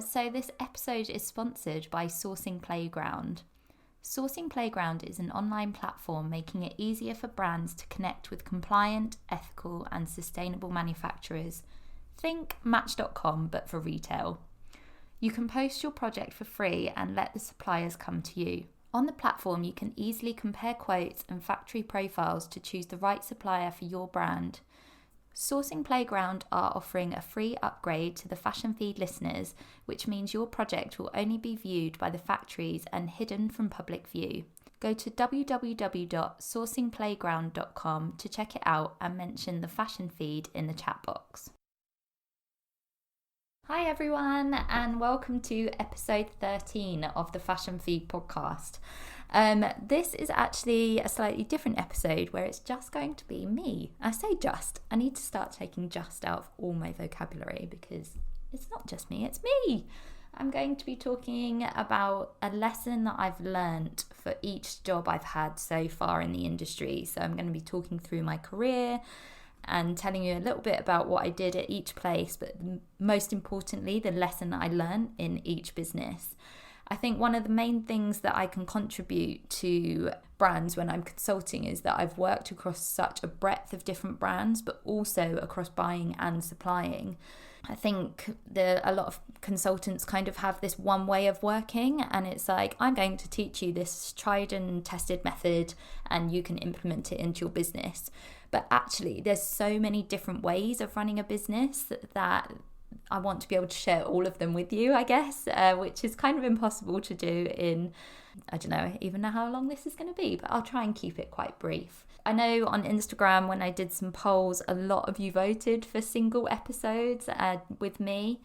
So this episode is sponsored by Sourcing Playground. Sourcing Playground is an online platform making it easier for brands to connect with compliant, ethical and sustainable manufacturers. Think Match.com but for retail. You can post your project for free and let the suppliers come to you. On the platform, you can easily compare quotes and factory profiles to choose the right supplier for your brand. Sourcing Playground are offering a free upgrade to the Fashion Feed listeners, which means your project will only be viewed by the factories and hidden from public view. Go to www.sourcingplayground.com to check it out and mention the Fashion Feed in the chat box. Hi everyone, and welcome to episode 13 of the Fashion Feed podcast. This is actually a slightly different episode where it's just going to be me. I say just, I need to start taking just out of all my vocabulary because it's not just me, it's me. I'm going to be talking about a lesson that I've learnt for each job I've had so far in the industry. So I'm going to be talking through my career and telling you a little bit about what I did at each place, but most importantly, the lesson I learned in each business. I think one of the main things that I can contribute to brands when I'm consulting is that I've worked across such a breadth of different brands, but also across buying and supplying. I think a lot of consultants kind of have this one way of working, and it's like, I'm going to teach you this tried and tested method and you can implement it into your business. But actually, there's so many different ways of running a business that I want to be able to share all of them with you, I guess, which is kind of impossible to do in, I don't know even know how long this is going to be, but I'll try and keep it quite brief. I know on Instagram when I did some polls, a lot of you voted for single episodes with me.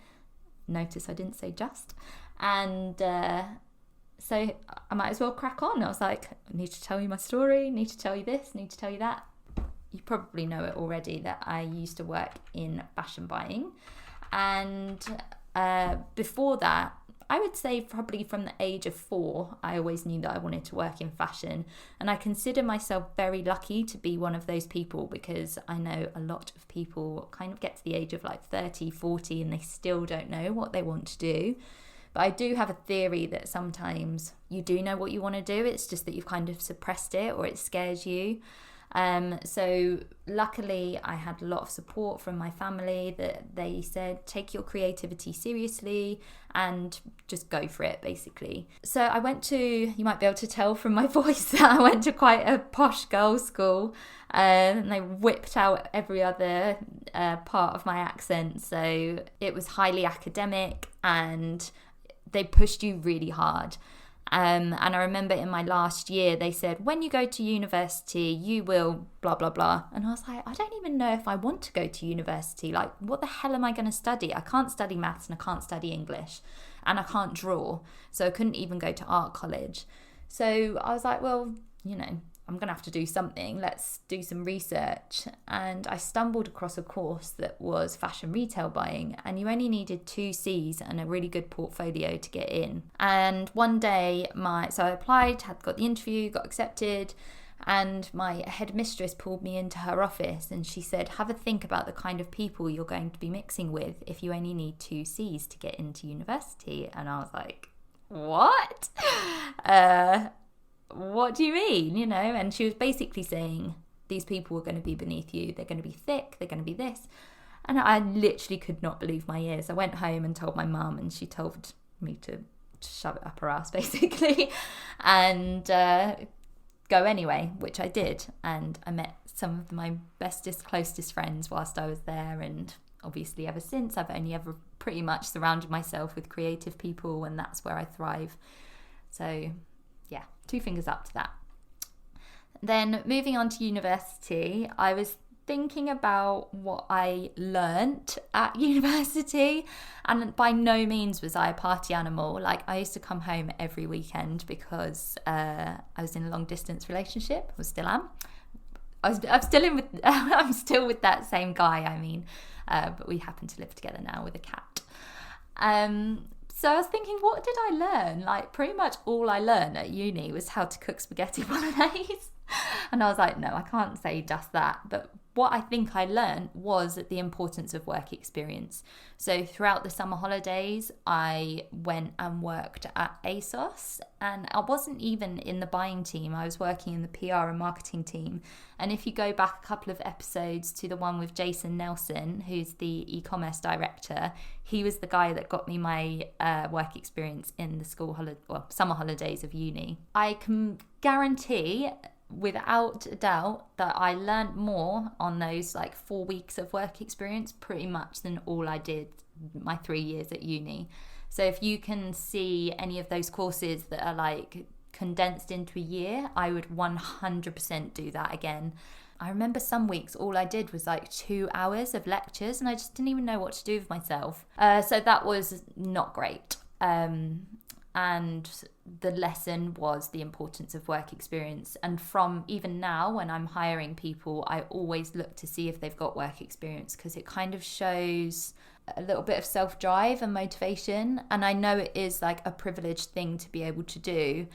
Notice I didn't say just. And so I might as well crack on. I was like, I need to tell you my story, need to tell you this, need to tell you that. You probably know it already that I used to work in fashion buying. And before that, I would say probably from the age of 4, I always knew that I wanted to work in fashion. And I consider myself very lucky to be one of those people, because I know a lot of people kind of get to the age of like 30, 40 and they still don't know what they want to do. But I do have a theory that sometimes you do know what you want to do. It's just that you've kind of suppressed it or it scares you. So luckily I had a lot of support from my family that they said, take your creativity seriously and just go for it, basically. So I went to, you might be able to tell from my voice that I went to quite a posh girls' school, and they whipped out every other part of my accent. So it was highly academic and they pushed you really hard. And I remember in my last year, they said, when you go to university, you will blah, blah, blah. And I was like, I don't even know if I want to go to university. Like, what the hell am I going to study? I can't study maths and I can't study English and I can't draw. So I couldn't even go to art college. So I was like, well, you know, I'm going to have to do something. Let's do some research. And I stumbled across a course that was fashion retail buying, and you only needed 2 C's and a really good portfolio to get in. And one day, so I applied, got the interview, got accepted, and my headmistress pulled me into her office and she said, have a think about the kind of people you're going to be mixing with if you only need 2 C's to get into university. And I was like, what? What do you mean, you know? And she was basically saying, these people are going to be beneath you. They're going to be thick. They're going to be this. And I literally could not believe my ears. I went home and told my mum, and she told me to shove it up her ass, basically, and go anyway, which I did. And I met some of my bestest, closest friends whilst I was there. And obviously ever since, I've only ever pretty much surrounded myself with creative people, and that's where I thrive. So yeah, 2 fingers up to that. Then moving on to university, I was thinking about what I learnt at university, and by no means was I a party animal. Like, I used to come home every weekend because I was in a long distance relationship. I still am. I'm still with that same guy, but we happen to live together now with a cat. So I was thinking, what did I learn? Like, pretty much all I learned at uni was how to cook spaghetti bolognese. And I was like, no, I can't say just that. But what I think I learned was the importance of work experience. So throughout the summer holidays, I went and worked at ASOS, and I wasn't even in the buying team. I was working in the PR and marketing team. And if you go back a couple of episodes to the one with Jason Nelson, who's the e-commerce director, he was the guy that got me my work experience in the summer holidays of uni. I can guarantee without a doubt that I learned more on those 4 weeks of work experience pretty much than all I did my 3 years at uni. So if you can see any of those courses that are condensed into a year, I would 100% do that again. I remember some weeks all I did was 2 hours of lectures and I just didn't even know what to do with myself. So that was not great. And the lesson was the importance of work experience. And from even now, when I'm hiring people, I always look to see if they've got work experience, because it kind of shows a little bit of self-drive and motivation. And I know it is a privileged thing to be able to do,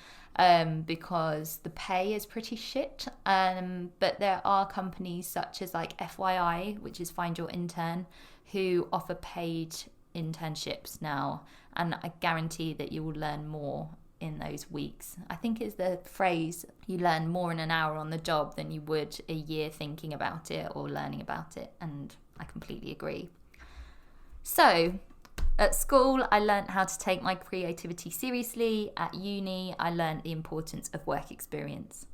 because the pay is pretty shit. But there are companies such as FYI, which is Find Your Intern, who offer paid internships now, and I guarantee that you will learn more in those weeks. I think it's the phrase, you learn more in an hour on the job than you would a year thinking about it or learning about it, and I completely agree. So at school, I learned how to take my creativity seriously. At uni, I learned the importance of work experience.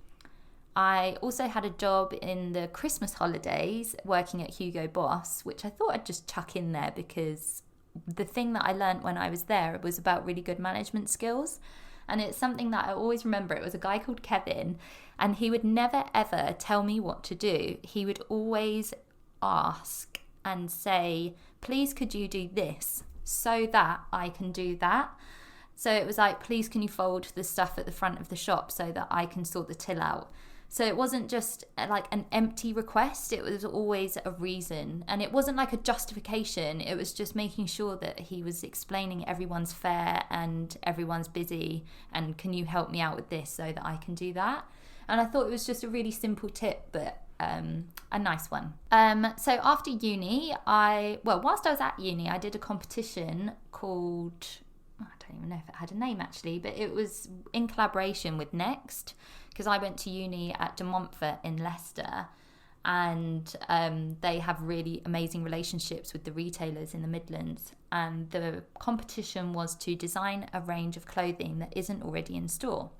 I also had a job in the Christmas holidays working at Hugo Boss, which I thought I'd just chuck in there because the thing that I learned when I was there was about really good management skills. And it's something that I always remember. It was a guy called Kevin, and he would never ever tell me what to do. He would always ask and say, please could you do this so that I can do that. So it was please can you fold the stuff at the front of the shop so that I can sort the till out. So it wasn't just an empty request, it was always a reason. And it wasn't a justification, it was just making sure that he was explaining everyone's fair and everyone's busy, and can you help me out with this so that I can do that? And I thought it was just a really simple tip, but a nice one. So after uni, whilst I was at uni, I did a competition called, I don't even know if it had a name actually, but it was in collaboration with Next, because I went to uni at De Montfort in Leicester, and they have really amazing relationships with the retailers in the Midlands. And the competition was to design a range of clothing that isn't already in store.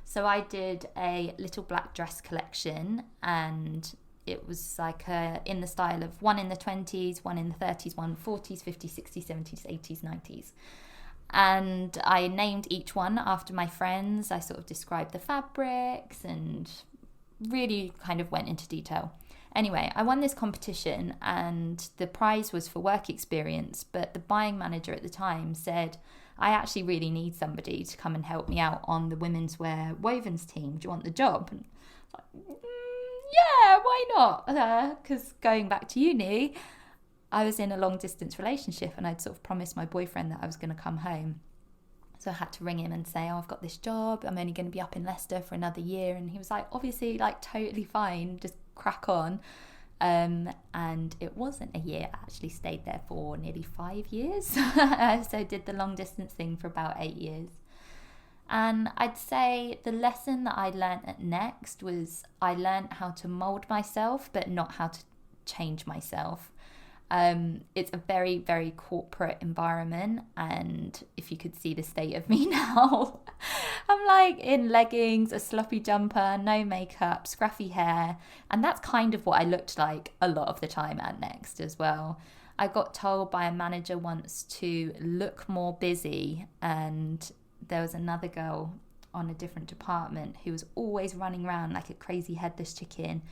So I did a little black dress collection, and it was in the style of one in the 20s, one in the 30s, one 40s, 50s, 60s, 70s, 80s, 90s. And I named each one after my friends. I sort of described the fabrics and really kind of went into detail. Anyway, I won this competition and the prize was for work experience, but the buying manager at the time said, I actually really need somebody to come and help me out on the women's wear wovens team. Do you want the job? And I was like, yeah, why not? Because going back to uni, I was in a long distance relationship and I'd sort of promised my boyfriend that I was going to come home. So I had to ring him and say, I've got this job. I'm only going to be up in Leicester for another year. And he was obviously totally fine. Just crack on. And it wasn't a year. I actually stayed there for nearly 5 years. So did the long distance thing for about 8 years. And I'd say the lesson that I learned at Next was I learned how to mold myself, but not how to change myself. It's a very, very corporate environment, and if you could see the state of me now, I'm in leggings, a sloppy jumper, no makeup, scruffy hair, and that's kind of what I looked like a lot of the time at Next as well. I got told by a manager once to look more busy, and there was another girl on a different department who was always running around like a crazy headless chicken,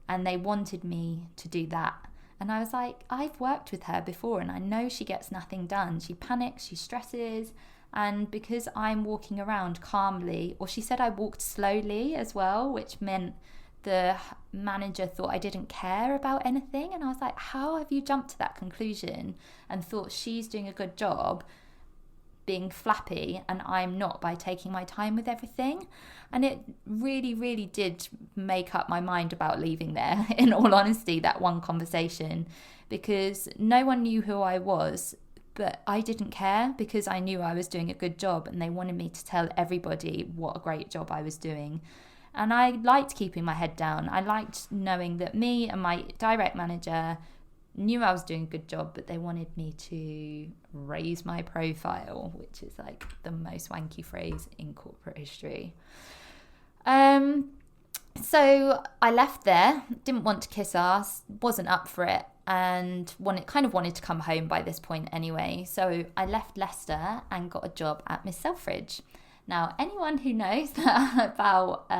and they wanted me to do that. And I was like, I've worked with her before and I know she gets nothing done. She panics, she stresses. And because I'm walking around calmly, or she said I walked slowly as well, which meant the manager thought I didn't care about anything. And I was like, how have you jumped to that conclusion and thought she's doing a good job being flappy and I'm not by taking my time with everything. And it really, really did make up my mind about leaving there, in all honesty, that one conversation, because no one knew who I was, but I didn't care because I knew I was doing a good job and they wanted me to tell everybody what a great job I was doing. And I liked keeping my head down. I liked knowing that me and my direct manager knew I was doing a good job, but they wanted me to raise my profile, which is like the most wanky phrase in corporate history. So I left there, didn't want to kiss ass, wasn't up for it, and wanted to come home by this point anyway. So I left Leicester and got a job at Miss Selfridge. Now, anyone who knows about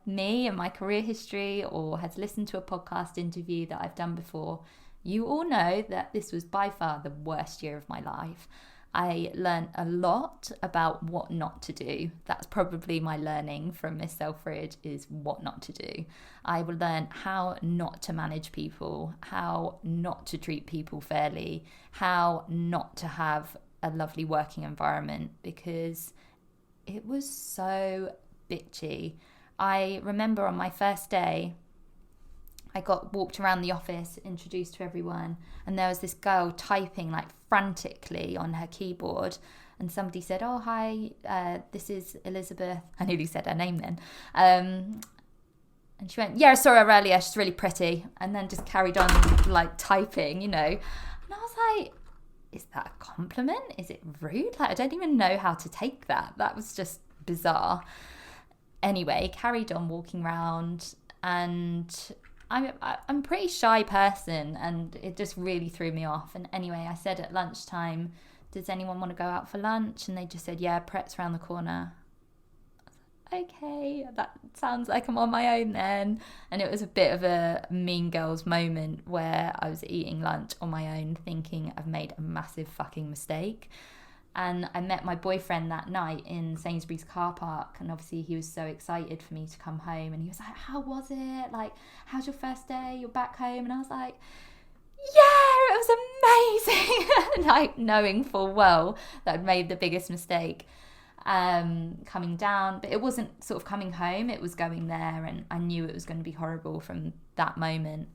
me and my career history, or has listened to a podcast interview that I've done before, you all know that this was by far the worst year of my life. I learned a lot about what not to do. That's probably my learning from Miss Selfridge, is what not to do. I learned how not to manage people, how not to treat people fairly, how not to have a lovely working environment, because it was so bitchy. I remember on my first day, I got walked around the office, introduced to everyone, and there was this girl typing like frantically on her keyboard, and somebody said, "Oh, hi, this is Elizabeth." I nearly said her name then. And she went, "Yeah, I saw her earlier, she's really pretty," and then just carried on like typing, And I was like, is that a compliment? Is it rude? Like, I don't even know how to take that. That was just bizarre. Anyway, carried on walking around, and I'm a pretty shy person, and it just really threw me off. And anyway, I said at lunchtime, "Does anyone want to go out for lunch?" And they just said, "Yeah, Pret's around the corner." I was like, okay, that sounds like I'm on my own then. And it was a bit of a Mean Girls moment where I was eating lunch on my own, thinking I've made a massive fucking mistake. And I met my boyfriend that night in Sainsbury's car park, and obviously he was so excited for me to come home, and he was like, "How was it? Like, how's your first day? You're back home?" And I was like, "Yeah, it was amazing." Like, knowing full well that I'd made the biggest mistake coming down, but it wasn't sort of coming home, it was going there, and I knew it was going to be horrible from that moment.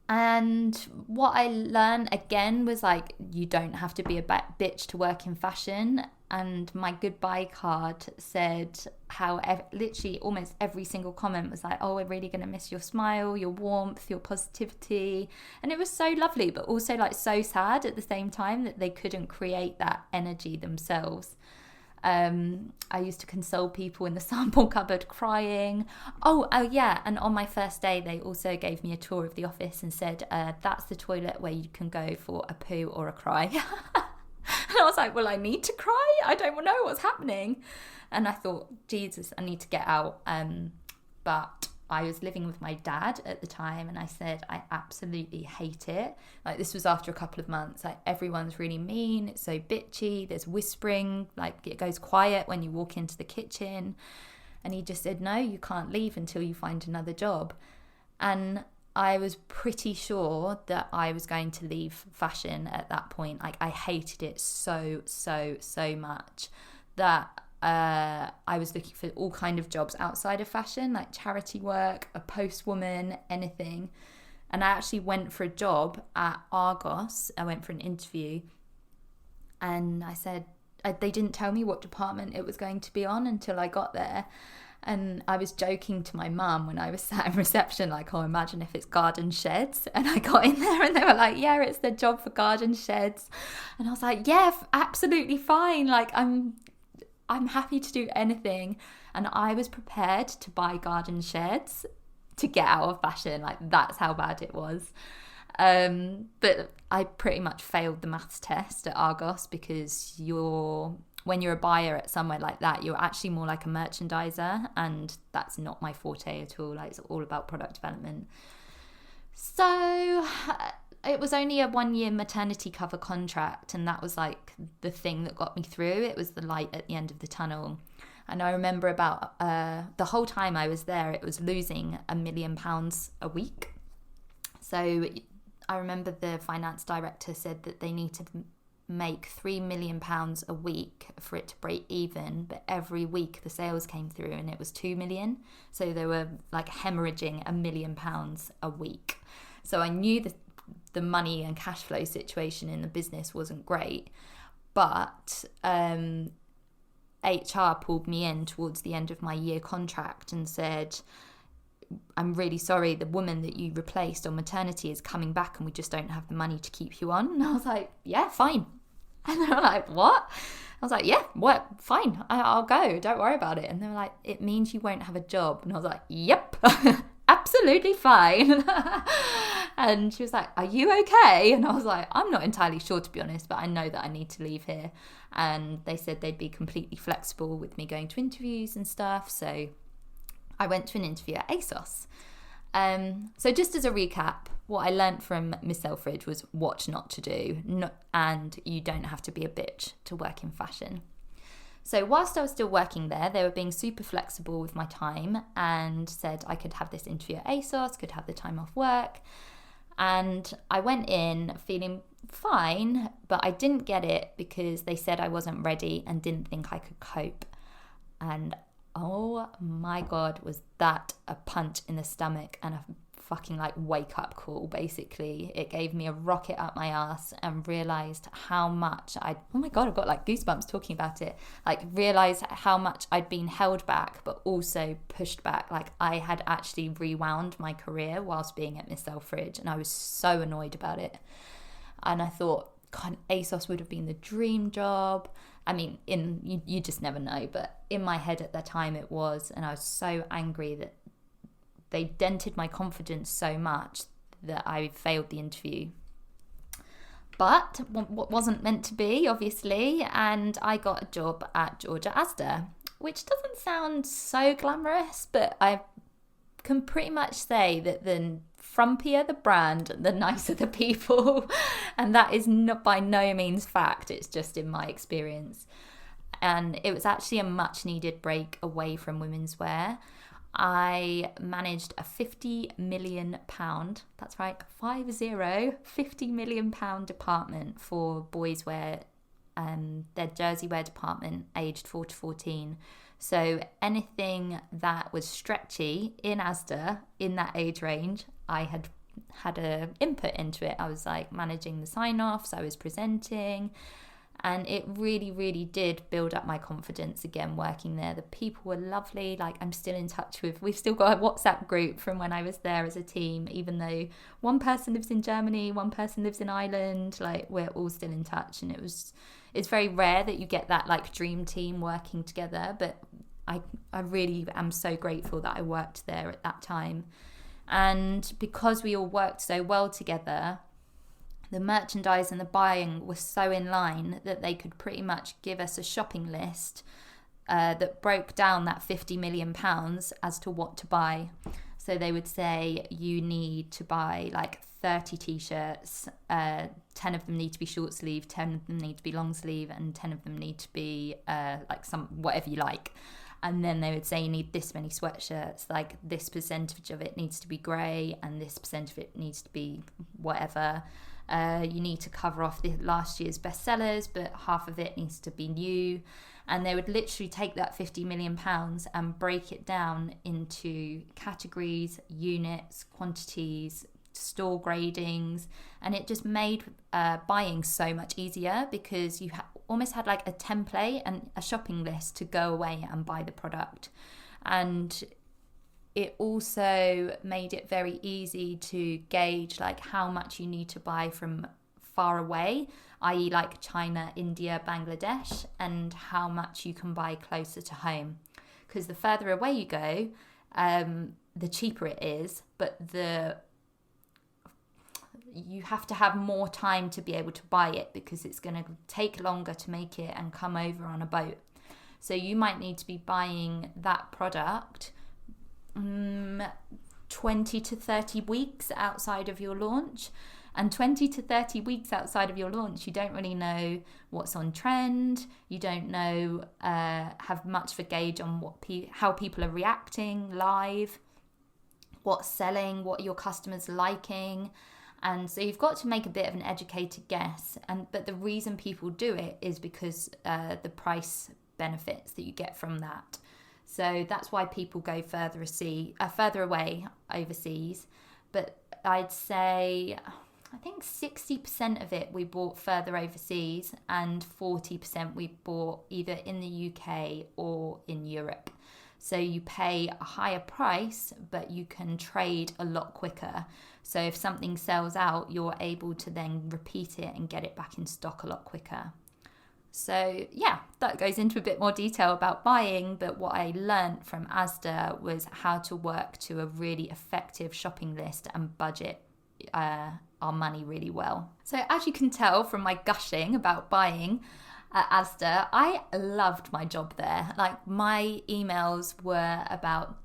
And what I learned again was like, you don't have to be a bitch to work in fashion. And my goodbye card said how literally almost every single comment was like, "Oh, we're really going to miss your smile, your warmth, your positivity." And it was so lovely, but also like so sad at the same time that they couldn't create that energy themselves. I used to console people in the sample cupboard crying. Oh yeah, and on my first day they also gave me a tour of the office and said, "That's the toilet where you can go for a poo or a cry." And I was like, well, I need to cry? I don't know what's happening. And I thought, Jesus, I need to get out. But I was living with my dad at the time, and I said, I absolutely hate it. Like, this was after a couple of months. Like, everyone's really mean. It's so bitchy. There's whispering. Like, it goes quiet when you walk into the kitchen. And he just said, "No, you can't leave until you find another job." And I was pretty sure that I was going to leave fashion at that point. Like, I hated it so much that I was looking for all kind of jobs outside of fashion, like charity work, a postwoman, anything. And I actually went for a job at Argos. I went for an interview, and I said, they didn't tell me what department it was going to be on until I got there. And I was joking to my mum when I was sat in reception, like, "Oh, imagine if it's garden sheds." And I got in there and they were like, "Yeah, it's the job for garden sheds." And I was like, "Yeah, absolutely fine. Like, I'm happy to do anything." And I was prepared to buy garden sheds to get out of fashion. Like, that's how bad it was. But I pretty much failed the maths test at Argos, because when you're a buyer at somewhere like that, you're actually more like a merchandiser, and that's not my forte at all. Like, it's all about product development. So it was only a 1-year maternity cover contract, and that was like the thing that got me through. It was the light at the end of the tunnel. And I remember about the whole time I was there, it was losing £1 million a week. So I remember the finance director said that they need to make £3 million a week for it to break even, but every week the sales came through and it was 2 million. So they were like hemorrhaging £1 million a week. So I knew that the money and cash flow situation in the business wasn't great, but HR pulled me in towards the end of my year contract and said, I'm really sorry, the woman that you replaced on maternity is coming back and we just don't have the money to keep you on. And I was like, yeah, fine. And they were like, what? I was like, yeah, what? Fine, I'll go. Don't worry about it. And they were like, it means you won't have a job. And I was like, yep, absolutely fine. And she was like, are you okay? And I was like, I'm not entirely sure, to be honest, but I know that I need to leave here. And they said they'd be completely flexible with me going to interviews and stuff. So I went to an interview at ASOS. So just as a recap, what I learned from Miss Selfridge was what not to do, and you don't have to be a bitch to work in fashion. So whilst I was still working there, they were being super flexible with my time and said I could have this interview at ASOS, could have the time off work. And I went in feeling fine, but I didn't get it because they said I wasn't ready and didn't think I could cope. And oh my God, was that a punch in the stomach and a fucking like wake up call, basically. It gave me a rocket up my ass and realised how much oh my God, I've got like goosebumps talking about it. Like realised how much I'd been held back, but also pushed back. Like I had actually rewound my career whilst being at Miss Selfridge, and I was so annoyed about it. And I thought, God, ASOS would have been the dream job. I mean, you just never know, but in my head at the time it was, and I was so angry that they dented my confidence so much that I failed the interview. But what wasn't meant to be, obviously, and I got a job at Georgia Asda, which doesn't sound so glamorous, but I can pretty much say that the frumpier the brand, the nicer the people. And that is not by no means fact, it's just in my experience. And it was actually a much needed break away from women's wear. I managed a £50 million, that's right, 50 million pound department for boys wear, their jersey wear department, aged 4 to 14. So anything that was stretchy in Asda, in that age range, I had a input into it. I was like managing the sign-offs, I was presenting, and it really, really did build up my confidence again working there. The people were lovely. Like I'm still in touch with, we've still got a WhatsApp group from when I was there as a team, even though one person lives in Germany, one person lives in Ireland, like we're all still in touch. And it's very rare that you get that like dream team working together, but I really am so grateful that I worked there at that time. And because we all worked so well together, the merchandise and the buying was so in line that they could pretty much give us a shopping list that broke down that £50 million as to what to buy. So they would say you need to buy like 30 t-shirts, 10 of them need to be short sleeve, 10 of them need to be long sleeve, and 10 of them need to be like some whatever you like. And then they would say you need this many sweatshirts, like this percentage of it needs to be grey and this percentage of it needs to be whatever. You need to cover off the last year's bestsellers, but half of it needs to be new. And they would literally take that £50 million and break it down into categories, units, quantities, store gradings, and it just made buying so much easier because you almost had like a template and a shopping list to go away and buy the product. And it also made it very easy to gauge like how much you need to buy from far away, i.e. like China, India, Bangladesh, and how much you can buy closer to home. Because the further away you go, the cheaper it is, but you have to have more time to be able to buy it because it's going to take longer to make it and come over on a boat. So you might need to be buying that product 20 to 30 weeks outside of your launch. And 20 to 30 weeks outside of your launch, you don't really know what's on trend. You don't know, have much of a gauge on how people are reacting live, what's selling, what your customers liking. And so you've got to make a bit of an educated guess. But the reason people do it is because the price benefits that you get from that. So that's why people go further away overseas. But I'd say, I think 60% of it we bought further overseas, and 40% we bought either in the UK or in Europe. So you pay a higher price, but you can trade a lot quicker. So if something sells out, you're able to then repeat it and get it back in stock a lot quicker. So yeah, that goes into a bit more detail about buying, but what I learned from Asda was how to work to a really effective shopping list and budget our money really well. So as you can tell from my gushing about buying at Asda, I loved my job there. Like, my emails were about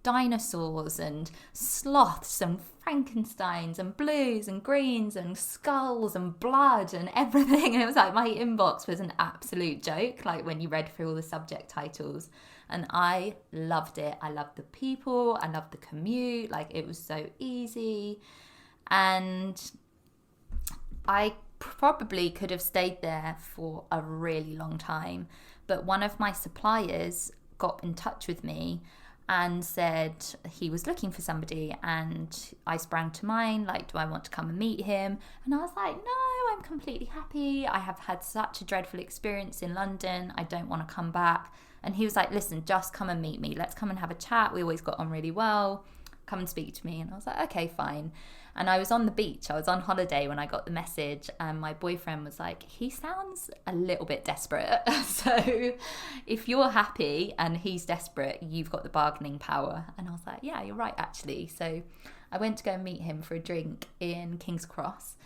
dinosaurs and sloths and Frankensteins and blues and greens and skulls and blood and everything. And it was like my inbox was an absolute joke, like when you read through all the subject titles. And I loved it. I loved the people. I loved the commute. Like, it was so easy. And I probably could have stayed there for a really long time. But one of my suppliers got in touch with me and said he was looking for somebody, and I sprang to mind, like, do I want to come and meet him? And I was like, no, I'm completely happy. I have had such a dreadful experience in London. I don't want to come back. And he was like, listen, just come and meet me. Let's come and have a chat. We always got on really well. Come and speak to me. And I was like, okay, fine. And I was on the beach. I was on holiday when I got the message, and my boyfriend was like, he sounds a little bit desperate. So if you're happy and he's desperate, you've got the bargaining power. And I was like, yeah, you're right, actually. So I went to go and meet him for a drink in King's Cross,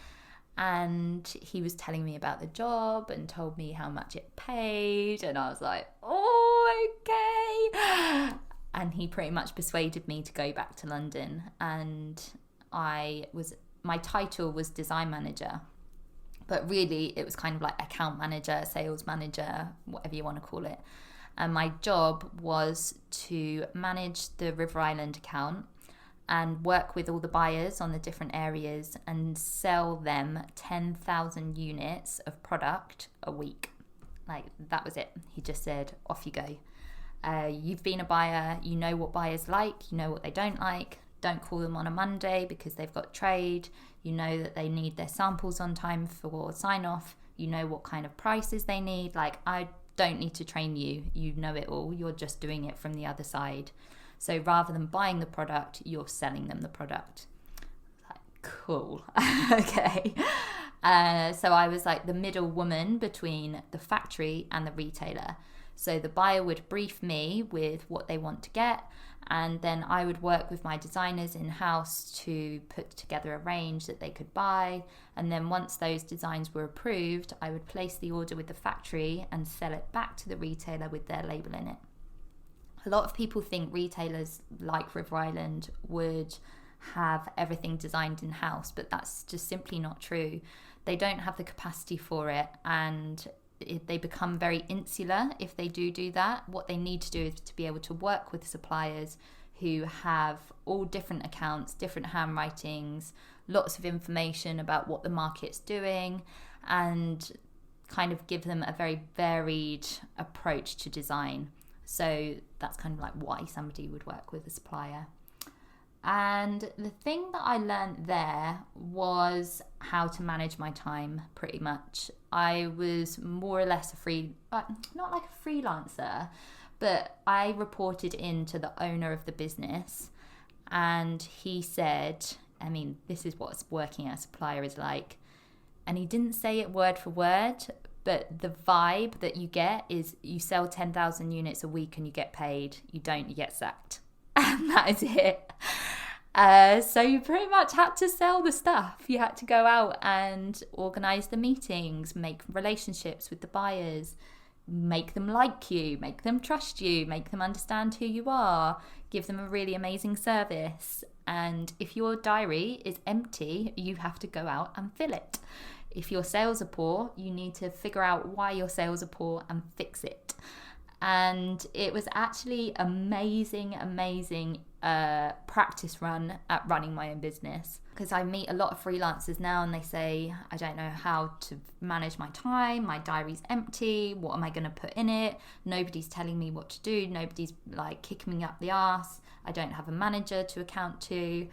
and he was telling me about the job and told me how much it paid. And I was like, oh, okay. And he pretty much persuaded me to go back to London. And my title was design manager, but really it was kind of like account manager, sales manager, whatever you want to call it. And my job was to manage the River Island account and work with all the buyers on the different areas and sell them 10,000 units of product a week. Like, that was it. He just said, off you go. You've been a buyer, you know what buyers like, you know what they don't like. Don't call them on a Monday because they've got trade. You know that they need their samples on time for sign off. You know what kind of prices they need. Like, I don't need to train you. You know it all. You're just doing it from the other side. So rather than buying the product, you're selling them the product. Like, cool. Okay. So I was like the middle woman between the factory and the retailer. So the buyer would brief me with what they want to get, and then I would work with my designers in-house to put together a range that they could buy. And then once those designs were approved, I would place the order with the factory and sell it back to the retailer with their label in it. A lot of people think retailers like River Island would have everything designed in-house, but that's just simply not true. They don't have the capacity for it, and they become very insular if they do that. What they need to do is to be able to work with suppliers who have all different accounts, different handwritings, lots of information about what the market's doing, and kind of give them a very varied approach to design. So that's kind of like why somebody would work with a supplier. And the thing that I learned there was how to manage my time, pretty much. I was more or less not like a freelancer, but I reported into the owner of the business, and he said, I mean, this is what working as a supplier is like. And he didn't say it word for word, but the vibe that you get is you sell 10,000 units a week and you get paid. You don't, you get sacked. And that is it. So you pretty much had to sell the stuff. You had to go out and organise the meetings, make relationships with the buyers, make them like you, make them trust you, make them understand who you are, give them a really amazing service. And if your diary is empty, you have to go out and fill it. If your sales are poor, you need to figure out why your sales are poor and fix it. And it was actually amazing practice run at running my own business, because I meet a lot of freelancers now and they say, I don't know how to manage my time, my diary's empty, what am I going to put in it, nobody's telling me what to do, nobody's like kicking me up the arse, I don't have a manager to account to.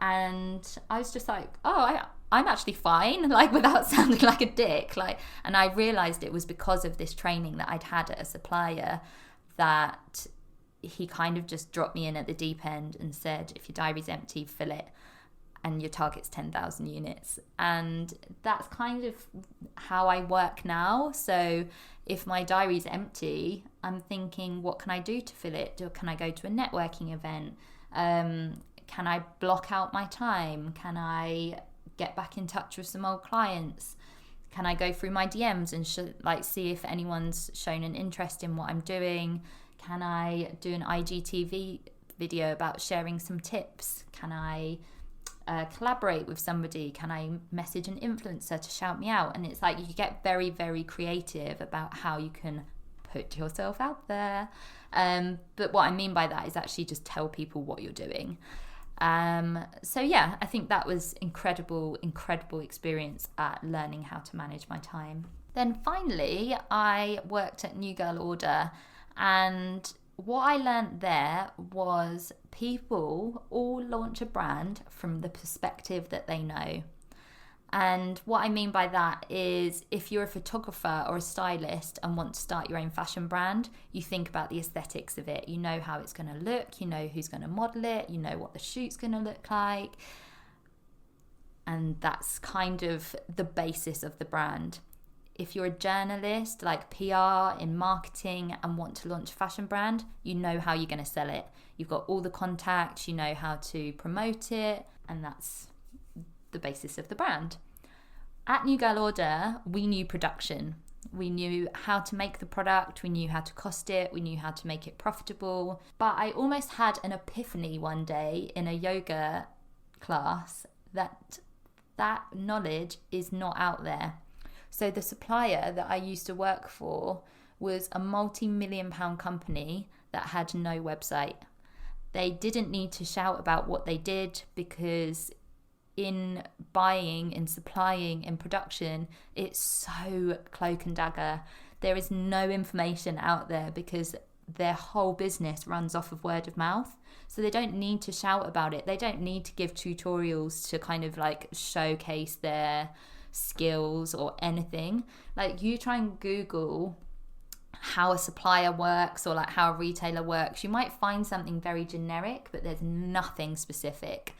And I was just like, I'm actually fine, like, without sounding like a dick, like. And I realized it was because of this training that I'd had at a supplier, that he kind of just dropped me in at the deep end and said, if your diary's empty, fill it, and your target's 10,000 units. And that's kind of how I work now. So if my diary's empty, I'm thinking, what can I do to fill it? Can I go to a networking event? Can I block out my time? Can I get back in touch with some old clients? Can I go through my DMs and see if anyone's shown an interest in what I'm doing? Can I do an IGTV video about sharing some tips? Can I collaborate with somebody? Can I message an influencer to shout me out? And it's like you get very, very creative about how you can put yourself out there. But what I mean by that is actually just tell people what you're doing. So yeah, I think that was incredible experience at learning how to manage my time. Then finally, I worked at New Girl Order, and what I learned there was people all launch a brand from the perspective that they know. And what I mean by that is, if you're a photographer or a stylist and want to start your own fashion brand, you think about the aesthetics of it. You know how it's going to look, you know who's going to model it, you know what the shoot's going to look like. And that's kind of the basis of the brand. If you're a journalist, like PR, in marketing, and want to launch a fashion brand, you know how you're going to sell it. You've got all the contacts, you know how to promote it, and that's the basis of the brand. At New Girl Order, we knew production. We knew how to make the product, we knew how to cost it, we knew how to make it profitable. But I almost had an epiphany one day in a yoga class that knowledge is not out there. So the supplier that I used to work for was a multi-million-pound company that had no website. They didn't need to shout about what they did, because in buying, in supplying, in production, it's so cloak and dagger. There is no information out there because their whole business runs off of word of mouth. So they don't need to shout about it. They don't need to give tutorials to kind of like showcase their skills or anything. Like, you try and Google how a supplier works or like how a retailer works, you might find something very generic, but there's nothing specific.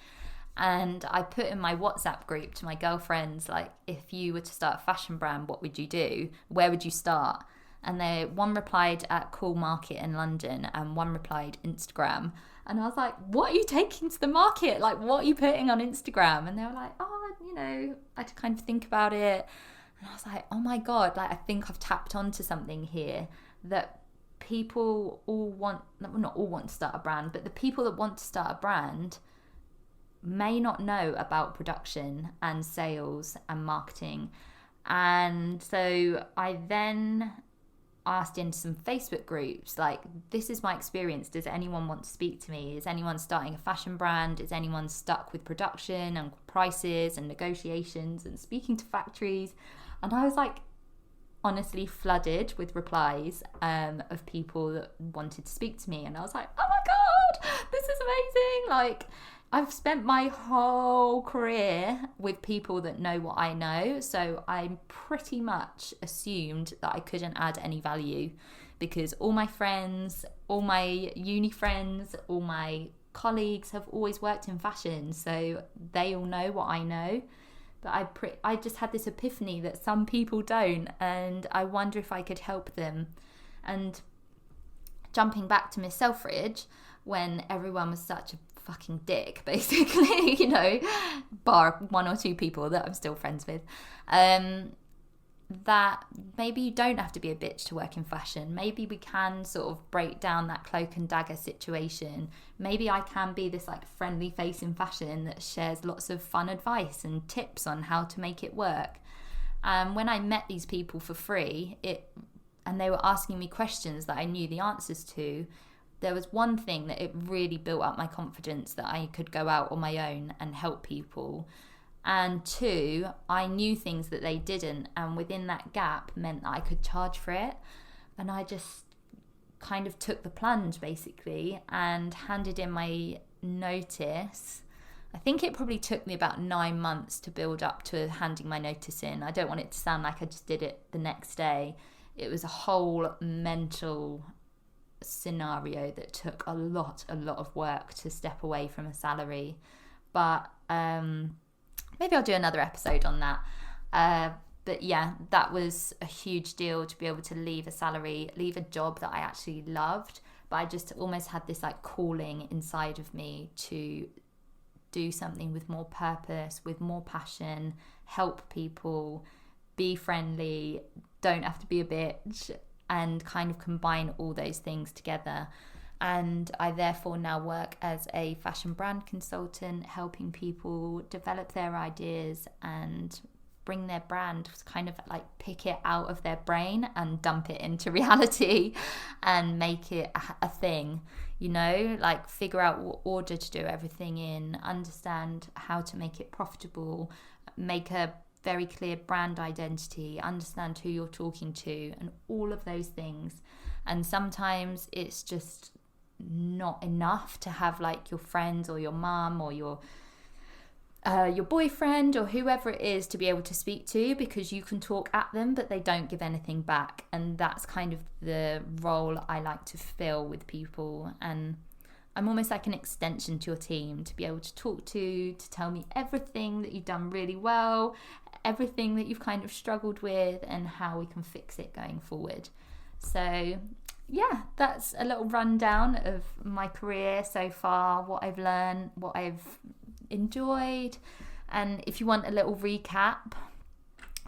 And I put in my WhatsApp group to my girlfriends, like, if you were to start a fashion brand, what would you do? Where would you start? And one replied at Cool Market in London, and one replied Instagram. And I was like, what are you taking to the market? Like, what are you putting on Instagram? And they were like, I had to kind of think about it. And I was like, oh my God, like, I think I've tapped onto something here, that people not all want to start a brand, but the people that want to start a brand may not know about production and sales and marketing. And so I then asked into some Facebook groups, like, this is my experience, does anyone want to speak to me? Is anyone starting a fashion brand? Is anyone stuck with production and prices and negotiations and speaking to factories? And I was like, honestly flooded with replies of people that wanted to speak to me. And I was like, oh my God, this is amazing. Like, I've spent my whole career with people that know what I know, so I pretty much assumed that I couldn't add any value, because all my friends, all my uni friends, all my colleagues have always worked in fashion, so they all know what I know. But I just had this epiphany that some people don't, and I wonder if I could help them. And jumping back to Miss Selfridge, when everyone was such a fucking dick, basically, you know, bar one or two people that I'm still friends with, that maybe you don't have to be a bitch to work in fashion. Maybe we can sort of break down that cloak and dagger situation. Maybe I can be this like friendly face in fashion that shares lots of fun advice and tips on how to make it work. When I met these people for free, and they were asking me questions that I knew the answers to, there was one thing that it really built up my confidence, that I could go out on my own and help people. And two, I knew things that they didn't, and within that gap meant that I could charge for it. And I just kind of took the plunge basically and handed in my notice. I think it probably took me about 9 months to build up to handing my notice in. I don't want it to sound like I just did it the next day. It was a whole mental scenario that took a lot of work to step away from a salary. But maybe I'll do another episode on that. But yeah, that was a huge deal to be able to leave a salary, leave a job that I actually loved. But I just almost had this like calling inside of me to do something with more purpose, with more passion, help people, be friendly, don't have to be a bitch, and kind of combine all those things together. And I therefore now work as a fashion brand consultant, helping people develop their ideas and bring their brand, kind of like pick it out of their brain and dump it into reality and make it a thing, you know, like figure out what order to do everything in, understand how to make it profitable, make a very clear brand identity, understand who you're talking to, and all of those things. And sometimes it's just not enough to have like your friends or your mum or your boyfriend or whoever it is to be able to speak to, because you can talk at them but they don't give anything back. And that's kind of the role I like to fill with people. And I'm almost like an extension to your team, to be able to talk to tell me everything that you've done really well, everything that you've kind of struggled with, and how we can fix it going forward. So yeah, that's a little rundown of my career so far, what I've learned, what I've enjoyed. And if you want a little recap,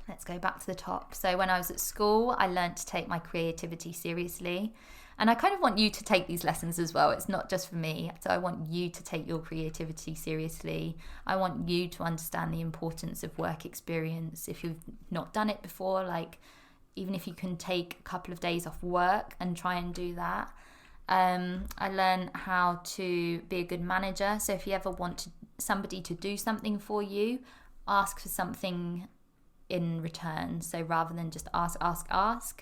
let's go back to the top. So when I was at school, I learned to take my creativity seriously. And I kind of want you to take these lessons as well. It's not just for me. So I want you to take your creativity seriously. I want you to understand the importance of work experience. If you've not done it before, like even if you can take a couple of days off work and try and do that. I learned how to be a good manager. So if you ever want somebody to do something for you, ask for something in return. So rather than just ask,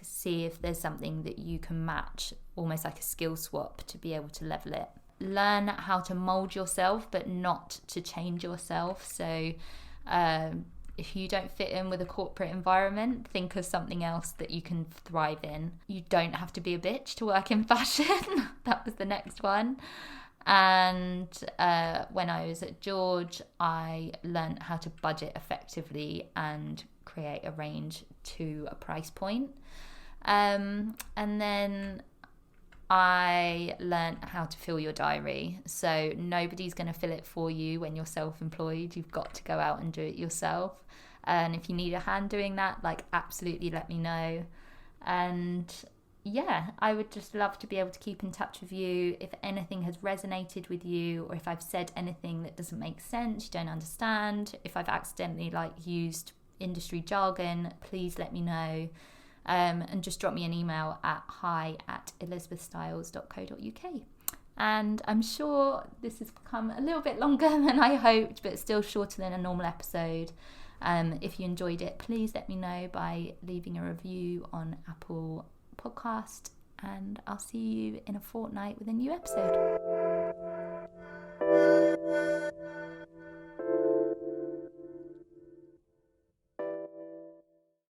see if there's something that you can match, almost like a skill swap, to be able to level it. Learn how to mold yourself, but not to change yourself. So if you don't fit in with a corporate environment, think of something else that you can thrive in. You don't have to be a bitch to work in fashion. That was the next one. And when I was at George, I learned how to budget effectively and create a range to a price point. And then I learned how to fill your diary. So nobody's going to fill it for you when you're self-employed. You've got to go out and do it yourself. And if you need a hand doing that, like, absolutely let me know. And yeah, I would just love to be able to keep in touch with you. If anything has resonated with you, or if I've said anything that doesn't make sense, you don't understand, if I've accidentally used industry jargon, please let me know. And just drop me an email at hi@elizabethstiles.co.uk. And I'm sure this has become a little bit longer than I hoped, but still shorter than a normal episode. If you enjoyed it, please let me know by leaving a review on Apple Podcast, and I'll see you in a fortnight with a new episode.